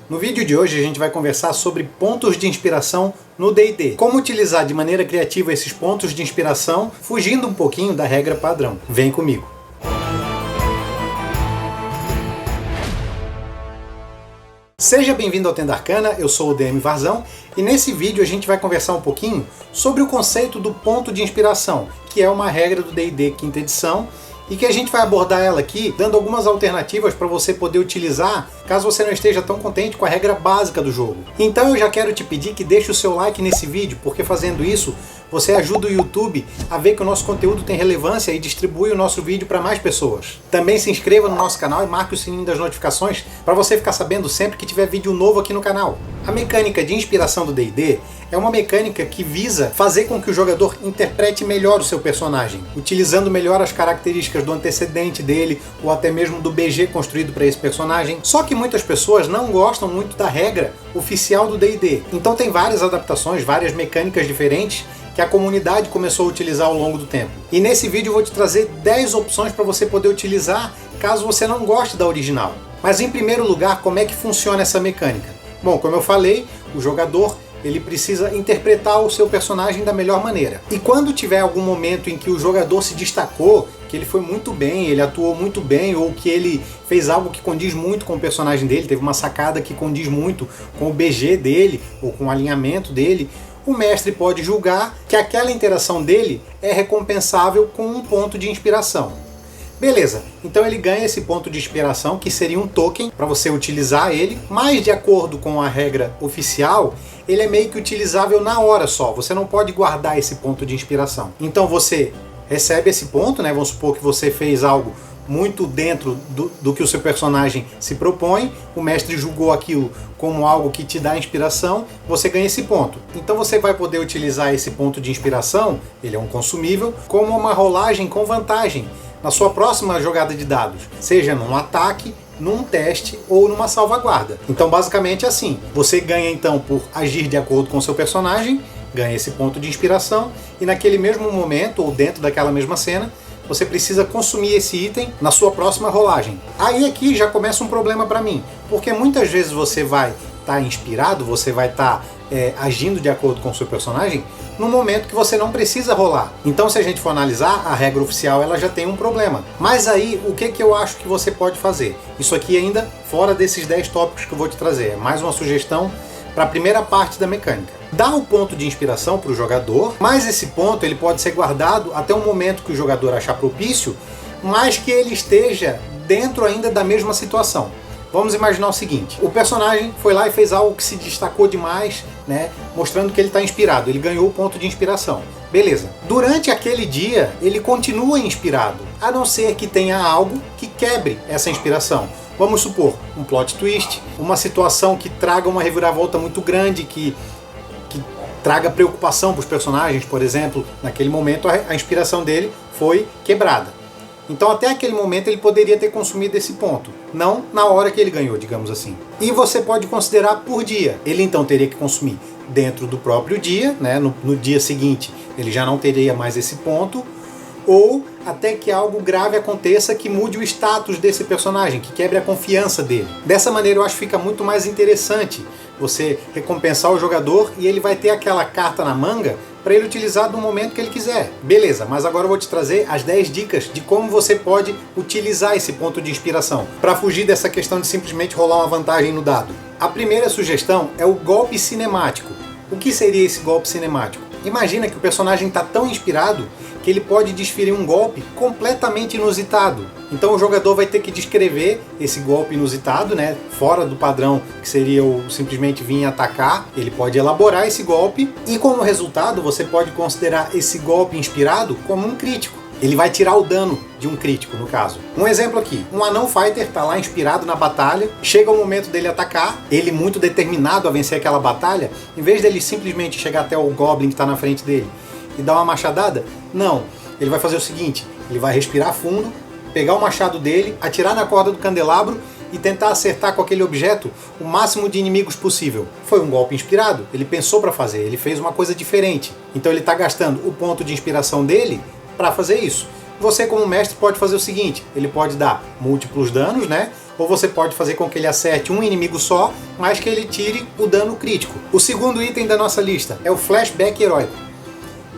No vídeo de hoje a gente vai conversar sobre pontos de inspiração no D&D. Como utilizar de maneira criativa esses pontos de inspiração, fugindo um pouquinho da regra padrão. Vem comigo! Seja bem-vindo ao Tenda Arcana, eu sou o DM Varzão e nesse vídeo a gente vai conversar um pouquinho sobre o conceito do ponto de inspiração, que é uma regra do D&D quinta edição, e que a gente vai abordar ela aqui, dando algumas alternativas para você poder utilizar, caso você não esteja tão contente com a regra básica do jogo. Então eu já quero te pedir que deixe o seu like nesse vídeo, porque fazendo isso, você ajuda o YouTube a ver que o nosso conteúdo tem relevância e distribui o nosso vídeo para mais pessoas. Também se inscreva no nosso canal e marque o sininho das notificações para você ficar sabendo sempre que tiver vídeo novo aqui no canal. A mecânica de inspiração do D&D é uma mecânica que visa fazer com que o jogador interprete melhor o seu personagem, utilizando melhor as características do antecedente dele ou até mesmo do BG construído para esse personagem. Só que muitas pessoas não gostam muito da regra oficial do D&D. Então tem várias adaptações, várias mecânicas diferentes que a comunidade começou a utilizar ao longo do tempo. E nesse vídeo eu vou te trazer 10 opções para você poder utilizar caso você não goste da original. Mas em primeiro lugar, como é que funciona essa mecânica? Bom, como eu falei, o jogador ele precisa interpretar o seu personagem da melhor maneira. E quando tiver algum momento em que o jogador se destacou, que ele foi muito bem, ele atuou muito bem, ou que ele fez algo que condiz muito com o personagem dele, teve uma sacada que condiz muito com o BG dele, ou com o alinhamento dele, o mestre pode julgar que aquela interação dele é recompensável com um ponto de inspiração. Beleza, então ele ganha esse ponto de inspiração, que seria um token para você utilizar ele, mas de acordo com a regra oficial, ele é meio que utilizável na hora só, você não pode guardar esse ponto de inspiração. Então você recebe esse ponto, né? Vamos supor que você fez algo muito dentro do que o seu personagem se propõe, o mestre julgou aquilo como algo que te dá inspiração, você ganha esse ponto. Então você vai poder utilizar esse ponto de inspiração, ele é um consumível, como uma rolagem com vantagem na sua próxima jogada de dados, seja num ataque, num teste ou numa salvaguarda. Então basicamente assim, você ganha então por agir de acordo com o seu personagem, ganha esse ponto de inspiração e naquele mesmo momento ou dentro daquela mesma cena, você precisa consumir esse item na sua próxima rolagem. Aí aqui já começa um problema para mim, porque muitas vezes você vai estar inspirado, você vai estar agindo de acordo com o seu personagem no momento que você não precisa rolar. Então se a gente for analisar, a regra oficial ela já tem um problema. Mas aí o que eu acho que você pode fazer? Isso aqui ainda fora desses 10 tópicos que eu vou te trazer, é mais uma sugestão para a primeira parte da mecânica. Dá o ponto de inspiração para o jogador, mas esse ponto ele pode ser guardado até o momento que o jogador achar propício, mas que ele esteja dentro ainda da mesma situação. Vamos imaginar o seguinte, o personagem foi lá e fez algo que se destacou demais, né, mostrando que ele está inspirado, ele ganhou o ponto de inspiração. Beleza. Durante aquele dia, ele continua inspirado, a não ser que tenha algo que quebre essa inspiração. Vamos supor, um plot twist, uma situação que traga uma reviravolta muito grande, que traga preocupação para os personagens, por exemplo, naquele momento a inspiração dele foi quebrada. Então até aquele momento ele poderia ter consumido esse ponto, não na hora que ele ganhou, digamos assim. E você pode considerar por dia. Ele então teria que consumir dentro do próprio dia, né? No dia seguinte ele já não teria mais esse ponto, ou até que algo grave aconteça que mude o status desse personagem, que quebre a confiança dele. Dessa maneira eu acho que fica muito mais interessante você recompensar o jogador e ele vai ter aquela carta na manga para ele utilizar do momento que ele quiser. Beleza, mas agora eu vou te trazer as 10 dicas de como você pode utilizar esse ponto de inspiração para fugir dessa questão de simplesmente rolar uma vantagem no dado. A primeira sugestão é o golpe cinemático. O que seria esse golpe cinemático? Imagina que o personagem está tão inspirado que ele pode desferir um golpe completamente inusitado. Então o jogador vai ter que descrever esse golpe inusitado, né, fora do padrão que seria o simplesmente vir atacar. Ele pode elaborar esse golpe e como resultado você pode considerar esse golpe inspirado como um crítico. Ele vai tirar o dano de um crítico, no caso. Um exemplo aqui, um anão fighter está lá inspirado na batalha, chega o momento dele atacar, ele muito determinado a vencer aquela batalha, em vez dele simplesmente chegar até o goblin que está na frente dele e dar uma machadada, não, ele vai fazer o seguinte, ele vai respirar fundo, pegar o machado dele, atirar na corda do candelabro e tentar acertar com aquele objeto o máximo de inimigos possível. Foi um golpe inspirado, ele pensou para fazer, ele fez uma coisa diferente. Então ele está gastando o ponto de inspiração dele para fazer isso. você como mestre pode fazer o seguinte, ele pode dar múltiplos danos, né? Ou você pode fazer com que ele acerte um inimigo só, mas que ele tire o dano crítico. O segundo item da nossa lista é o flashback heróico.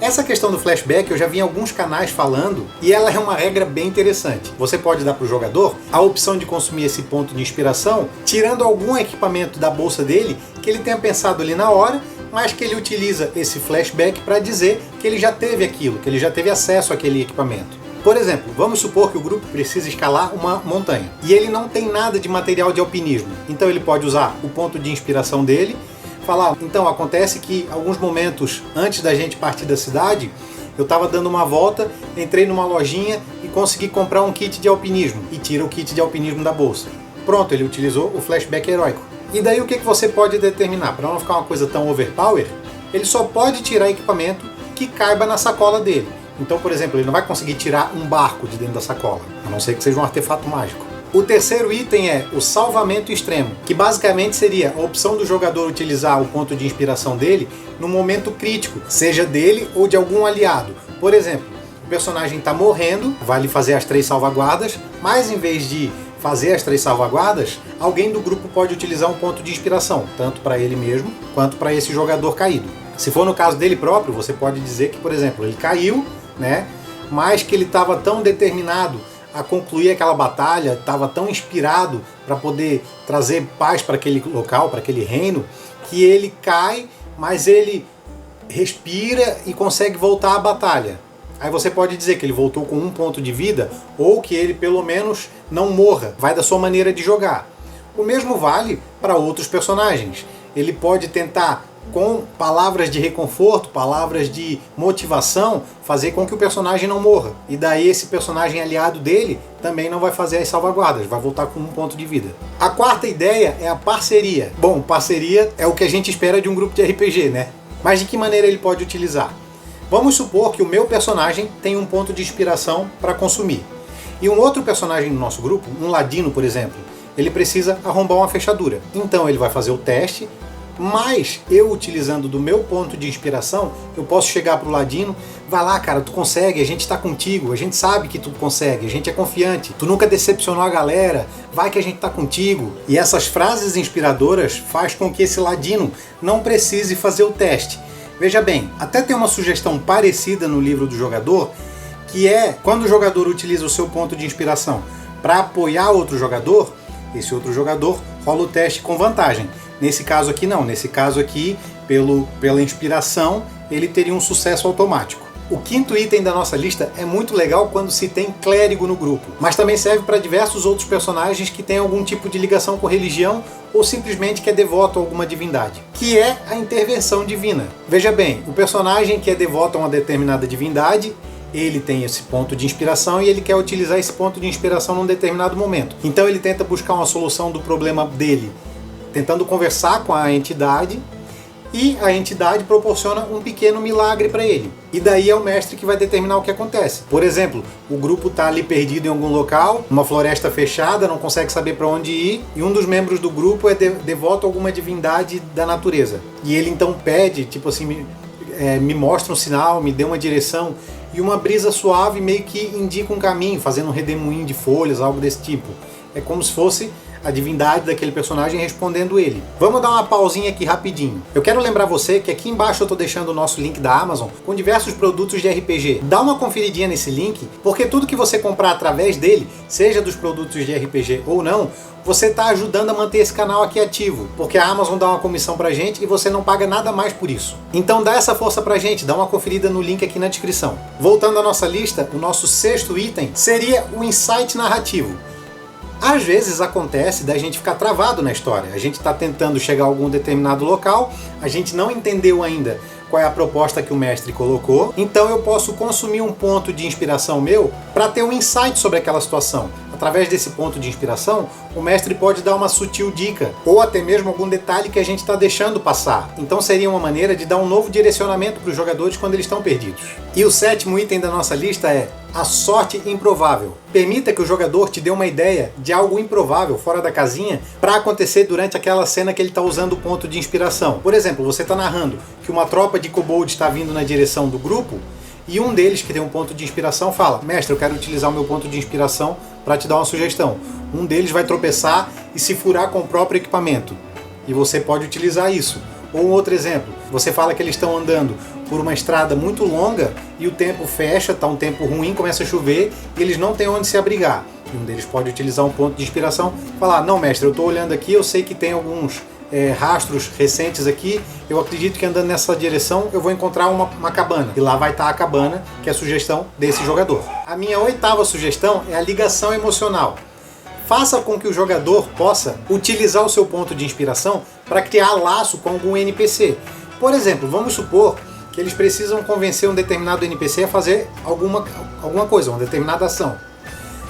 Essa questão do flashback eu já vi em alguns canais falando e ela é uma regra bem interessante. Você pode dar para o jogador a opção de consumir esse ponto de inspiração tirando algum equipamento da bolsa dele que ele tenha pensado ali na hora, mas que ele utiliza esse flashback para dizer que ele já teve aquilo, que ele já teve acesso àquele equipamento. Por exemplo, vamos supor que o grupo precisa escalar uma montanha e ele não tem nada de material de alpinismo, então ele pode usar o ponto de inspiração dele, falar, então acontece que alguns momentos antes da gente partir da cidade, eu estava dando uma volta, entrei numa lojinha e consegui comprar um kit de alpinismo e tira o kit de alpinismo da bolsa. Pronto, ele utilizou o flashback heróico. E daí o que você pode determinar? Para não ficar uma coisa tão overpower, ele só pode tirar equipamento que caiba na sacola dele. Então, por exemplo, ele não vai conseguir tirar um barco de dentro da sacola, a não ser que seja um artefato mágico. O terceiro item é o salvamento extremo, que basicamente seria a opção do jogador utilizar o ponto de inspiração dele no momento crítico, seja dele ou de algum aliado. Por exemplo, o personagem está morrendo, vai lhe fazer as 3 salvaguardas, mas em vez de fazer as 3 salvaguardas, alguém do grupo pode utilizar um ponto de inspiração, tanto para ele mesmo quanto para esse jogador caído. Se for no caso dele próprio, você pode dizer que, por exemplo, ele caiu, né? Mas que ele estava tão determinado a concluir aquela batalha, estava tão inspirado para poder trazer paz para aquele local, para aquele reino, que ele cai, mas ele respira e consegue voltar à batalha. Aí você pode dizer que ele voltou com 1 ponto de vida, ou que ele pelo menos não morra, vai da sua maneira de jogar. O mesmo vale para outros personagens. Ele pode tentar, com palavras de reconforto, palavras de motivação, fazer com que o personagem não morra. E daí esse personagem aliado dele também não vai fazer as salvaguardas, vai voltar com 1 ponto de vida. A quarta ideia é a parceria. Bom, parceria é o que a gente espera de um grupo de RPG, né? Mas de que maneira ele pode utilizar? Vamos supor que o meu personagem tem um ponto de inspiração para consumir. E um outro personagem do nosso grupo, um ladino, por exemplo, ele precisa arrombar uma fechadura. Então ele vai fazer o teste, mas eu utilizando do meu ponto de inspiração, eu posso chegar pro ladino, vai lá cara, tu consegue, a gente tá contigo, a gente sabe que tu consegue, a gente é confiante, tu nunca decepcionou a galera, vai que a gente tá contigo. E essas frases inspiradoras faz com que esse ladino não precise fazer o teste. Veja bem, até tem uma sugestão parecida no livro do jogador, que é quando o jogador utiliza o seu ponto de inspiração para apoiar outro jogador, esse outro jogador rola o teste com vantagem. Nesse caso aqui não, nesse caso aqui, pela inspiração, ele teria um sucesso automático. O quinto item da nossa lista é muito legal quando se tem clérigo no grupo, mas também serve para diversos outros personagens que têm algum tipo de ligação com religião ou simplesmente que é devoto a alguma divindade, que é a intervenção divina. Veja bem, o personagem que é devoto a uma determinada divindade, ele tem esse ponto de inspiração e ele quer utilizar esse ponto de inspiração num determinado momento. Então ele tenta buscar uma solução do problema dele, tentando conversar com a entidade, e a entidade proporciona um pequeno milagre para ele. E daí é o mestre que vai determinar o que acontece. Por exemplo, o grupo está ali perdido em algum local, uma floresta fechada, não consegue saber para onde ir, e um dos membros do grupo é devoto a alguma divindade da natureza. E ele então pede, tipo assim, me mostra um sinal, me dê uma direção, e uma brisa suave meio que indica um caminho, fazendo um redemoinho de folhas, algo desse tipo. É como se fosse a divindade daquele personagem respondendo ele. Vamos dar uma pausinha aqui rapidinho. Eu quero lembrar você que aqui embaixo eu estou deixando o nosso link da Amazon com diversos produtos de RPG. Dá uma conferidinha nesse link, porque tudo que você comprar através dele, seja dos produtos de RPG ou não, você está ajudando a manter esse canal aqui ativo, porque a Amazon dá uma comissão pra gente e você não paga nada mais por isso. Então dá essa força pra gente, dá uma conferida no link aqui na descrição. Voltando à nossa lista, o nosso sexto item seria o insight narrativo. Às vezes acontece da gente ficar travado na história. A gente está tentando chegar a algum determinado local, a gente não entendeu ainda qual é a proposta que o mestre colocou, então eu posso consumir um ponto de inspiração meu para ter um insight sobre aquela situação. Através desse ponto de inspiração, o mestre pode dar uma sutil dica, ou até mesmo algum detalhe que a gente está deixando passar. Então seria uma maneira de dar um novo direcionamento para os jogadores quando eles estão perdidos. E o sétimo item da nossa lista é a sorte improvável. Permita que o jogador te dê uma ideia de algo improvável, fora da casinha, para acontecer durante aquela cena que ele está usando o ponto de inspiração. Por exemplo, você está narrando que uma tropa de kobolds está vindo na direção do grupo, e um deles, que tem um ponto de inspiração, fala: mestre, eu quero utilizar o meu ponto de inspiração para te dar uma sugestão. Um deles vai tropeçar e se furar com o próprio equipamento, e você pode utilizar isso. Ou um outro exemplo, você fala que eles estão andando por uma estrada muito longa e o tempo fecha, está um tempo ruim, começa a chover e eles não têm onde se abrigar. E um deles pode utilizar um ponto de inspiração, falar: não, mestre, eu estou olhando aqui, eu sei que tem alguns rastros recentes aqui, eu acredito que andando nessa direção eu vou encontrar uma cabana, e lá vai estar a cabana, que é a sugestão desse jogador. A minha 8ª sugestão é a ligação emocional. Faça com que o jogador possa utilizar o seu ponto de inspiração para criar laço com algum NPC. Por exemplo, vamos supor que eles precisam convencer um determinado NPC a fazer alguma coisa, uma determinada ação.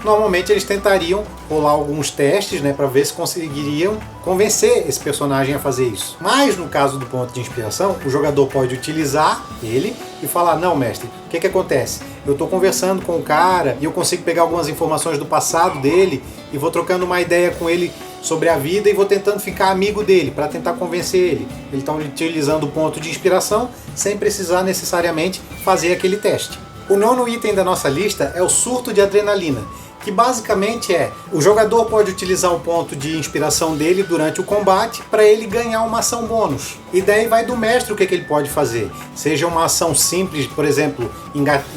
Normalmente eles tentariam rolar alguns testes, para ver se conseguiriam convencer esse personagem a fazer isso. Mas no caso do ponto de inspiração, o jogador pode utilizar ele e falar: não, mestre, o que acontece? Eu estou conversando com o cara e eu consigo pegar algumas informações do passado dele e vou trocando uma ideia com ele sobre a vida e vou tentando ficar amigo dele para tentar convencer ele. Ele está utilizando o ponto de inspiração sem precisar necessariamente fazer aquele teste. O 9º item da nossa lista é o surto de adrenalina, que basicamente o jogador pode utilizar o ponto de inspiração dele durante o combate para ele ganhar uma ação bônus. E daí vai do mestre o que ele pode fazer. Seja uma ação simples, por exemplo,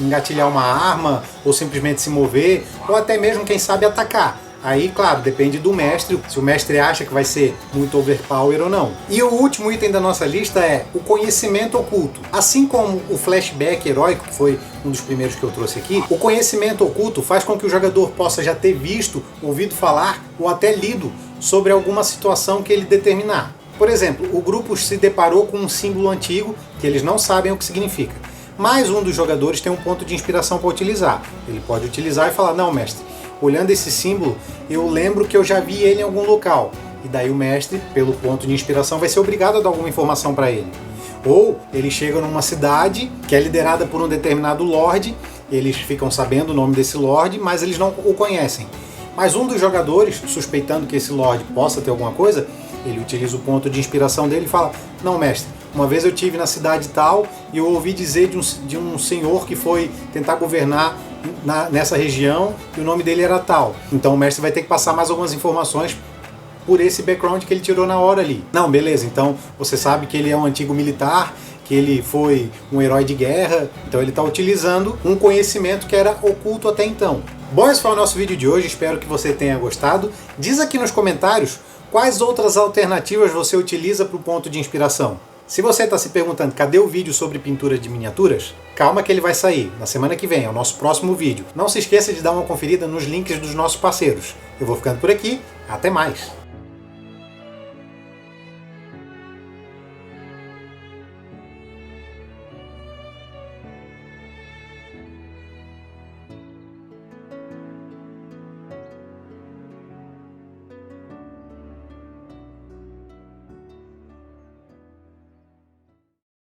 engatilhar uma arma, ou simplesmente se mover, ou até mesmo, quem sabe, atacar. Aí, claro, depende do mestre, se o mestre acha que vai ser muito overpower ou não. E o último item da nossa lista é o conhecimento oculto. Assim como o flashback heróico, que foi um dos primeiros que eu trouxe aqui, o conhecimento oculto faz com que o jogador possa já ter visto, ouvido falar ou até lido sobre alguma situação que ele determinar. Por exemplo, o grupo se deparou com um símbolo antigo que eles não sabem o que significa. Mas um dos jogadores tem um ponto de inspiração para utilizar. Ele pode utilizar e falar: não, mestre, olhando esse símbolo, eu lembro que eu já vi ele em algum local. E daí o mestre, pelo ponto de inspiração, vai ser obrigado a dar alguma informação para ele. Ou ele chega numa cidade que é liderada por um determinado lorde, eles ficam sabendo o nome desse lorde, mas eles não o conhecem. Mas um dos jogadores, suspeitando que esse lorde possa ter alguma coisa, ele utiliza o ponto de inspiração dele e fala: não, mestre, uma vez eu estive na cidade tal e eu ouvi dizer de um senhor que foi tentar governar nessa região e o nome dele era tal. Então o mestre vai ter que passar mais algumas informações por esse background que ele tirou na hora ali. Não, beleza, então você sabe que ele é um antigo militar, que ele foi um herói de guerra, então ele está utilizando um conhecimento que era oculto até então. Bom, esse foi o nosso vídeo de hoje, espero que você tenha gostado. Diz aqui nos comentários quais outras alternativas você utiliza para o ponto de inspiração. Se você está se perguntando cadê o vídeo sobre pintura de miniaturas, calma que ele vai sair na semana que vem, é o nosso próximo vídeo. Não se esqueça de dar uma conferida nos links dos nossos parceiros. Eu vou ficando por aqui, até mais!